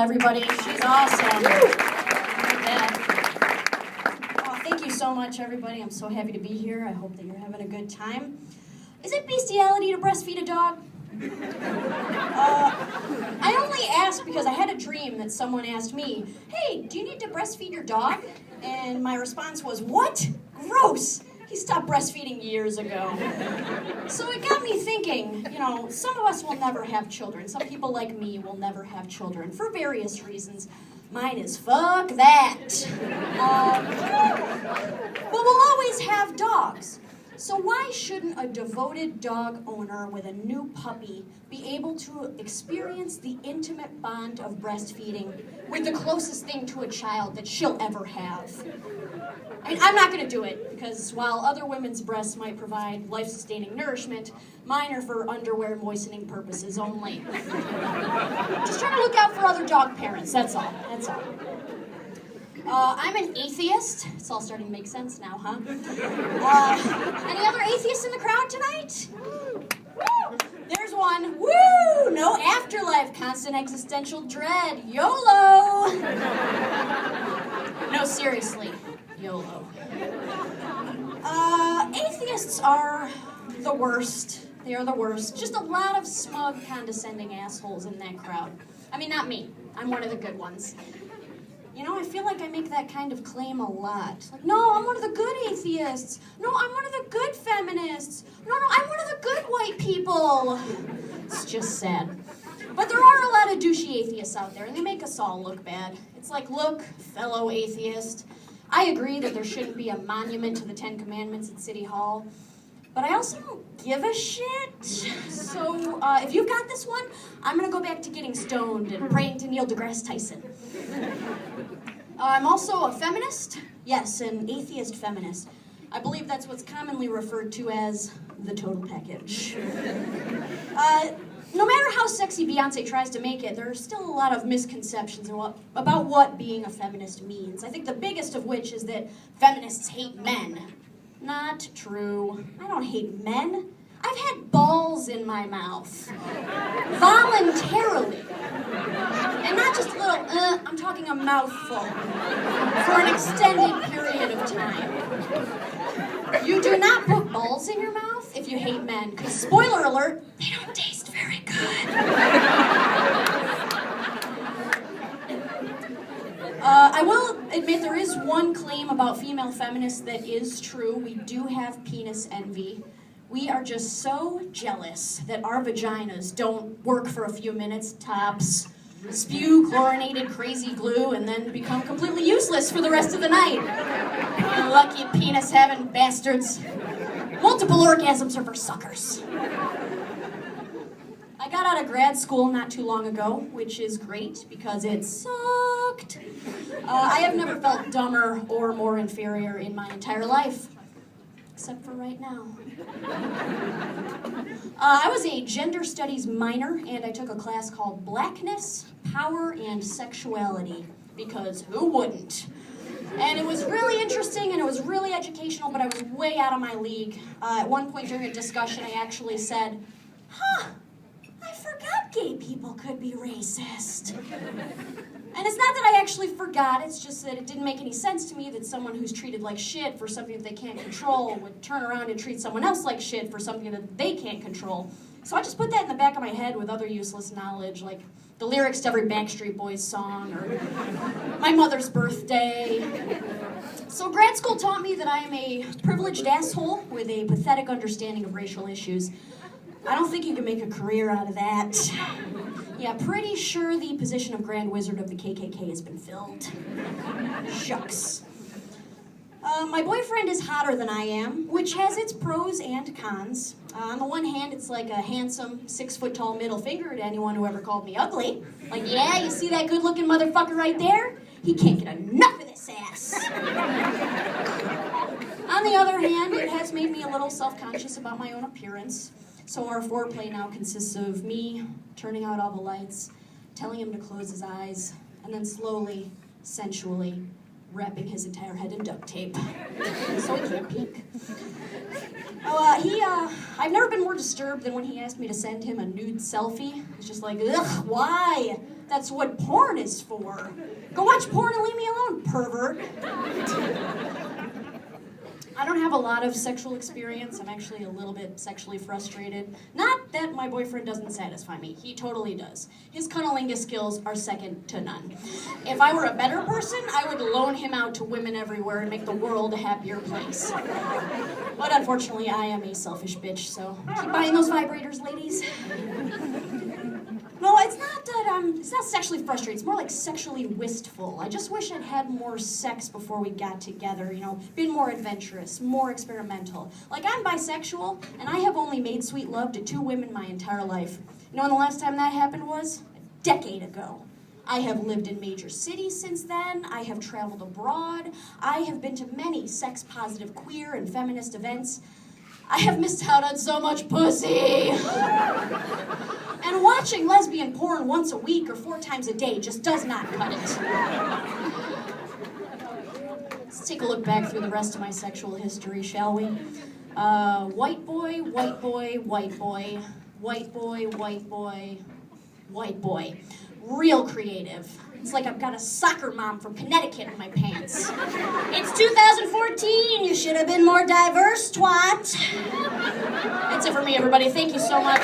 Angela, everybody. She's awesome. Oh, thank you so much, everybody. I'm so happy to be here. I hope that you're having a good time. Is it bestiality to breastfeed a dog? I only asked because I had a dream that someone asked me, hey, do you need to breastfeed your dog? And my response was, what? Gross. He stopped breastfeeding years ago. So it got me thinking, some of us will never have children. Some people like me will never have children for various reasons. Mine is fuck that. But we'll always have dogs. So why shouldn't a devoted dog owner with a new puppy be able to experience the intimate bond of breastfeeding with the closest thing to a child that she'll ever have? I mean, I'm not going to do it, because while other women's breasts might provide life-sustaining nourishment, mine are for underwear moistening purposes only. Just trying to look out for other dog parents, that's all. I'm an atheist. It's all starting to make sense now, huh? Any other atheists in the crowd tonight? Woo! There's one. Woo! No afterlife, constant existential dread. YOLO! No, seriously. YOLO. Atheists are the worst. They are the worst. Just a lot of smug, condescending assholes in that crowd. I mean, not me. I'm one of the good ones. I feel like I make that kind of claim a lot. Like, no, I'm one of the good atheists. No, I'm one of the good feminists. No, I'm one of the good white people. It's just sad. But there are a lot of douchey atheists out there, and they make us all look bad. It's like, look, fellow atheist, I agree that there shouldn't be a monument to the 10 Commandments at City Hall, but I also don't give a shit. So if you've got this one, I'm going to go back to getting stoned and praying to Neil deGrasse Tyson. I'm also a feminist. Yes, an atheist feminist. I believe that's what's commonly referred to as the total package. No matter how sexy Beyonce tries to make it, there are still a lot of misconceptions about what being a feminist means. I think the biggest of which is that feminists hate men. Not true. I don't hate men. I've had balls in my mouth. Voluntarily. And not just a little, I'm talking a mouthful. For an extended period of time. You do not put balls in your mouth if you hate men, because spoiler alert, they don't taste very good. I will admit there is one claim about female feminists that is true. We do have penis envy. We are just so jealous that our vaginas don't work for a few minutes, tops, spew chlorinated crazy glue, and then become completely useless for the rest of the night. You lucky penis-having bastards. Multiple orgasms are for suckers. I got out of grad school not too long ago, which is great because it sucked. I have never felt dumber or more inferior in my entire life. Except for right now. I was a gender studies minor, and I took a class called Blackness, Power, and Sexuality, because who wouldn't? And it was really interesting, and it was really educational, but I was way out of my league. At one point during a discussion, I actually said, I forgot gay people could be racist. And it's not that I actually forgot, it's just that it didn't make any sense to me that someone who's treated like shit for something that they can't control would turn around and treat someone else like shit for something that they can't control. So I just put that in the back of my head with other useless knowledge, like the lyrics to every Backstreet Boys song, or my mother's birthday. So grad school taught me that I am a privileged asshole with a pathetic understanding of racial issues. I don't think you can make a career out of that. Yeah, pretty sure the position of Grand Wizard of the KKK has been filled. Shucks. My boyfriend is hotter than I am, which has its pros and cons. On the one hand, it's like a handsome, 6-foot-tall middle finger to anyone who ever called me ugly. Like, yeah, you see that good-looking motherfucker right there? He can't get enough of this ass. On the other hand, it has made me a little self-conscious about my own appearance. So our foreplay now consists of me turning out all the lights, telling him to close his eyes, and then slowly, sensually, wrapping his entire head in duct tape, so he can't peek. I've never been more disturbed than when he asked me to send him a nude selfie. He's just like, ugh, why? That's what porn is for. Go watch porn and leave me alone, pervert. I don't have a lot of sexual experience. I'm actually a little bit sexually frustrated. Not that my boyfriend doesn't satisfy me. He totally does. His cunnilingus skills are second to none. If I were a better person, I would loan him out to women everywhere and make the world a happier place. But unfortunately, I am a selfish bitch, so keep buying those vibrators, ladies. No, it's not sexually frustrated. It's more like sexually wistful. I just wish I'd had more sex before we got together, been more adventurous, more experimental. Like, I'm bisexual, and I have only made sweet love to 2 women my entire life. You know when the last time that happened was? A decade ago. I have lived in major cities since then. I have traveled abroad. I have been to many sex-positive queer and feminist events. I have missed out on so much pussy. And watching lesbian porn once a week or 4 times a day just does not cut it. Let's take a look back through the rest of my sexual history, shall we? White boy, white boy, white boy, white boy, white boy, white boy. Real creative. It's like I've got a soccer mom from Connecticut in my pants. It's 2014. You should have been more diverse, twat. That's it for me, everybody. Thank you so much.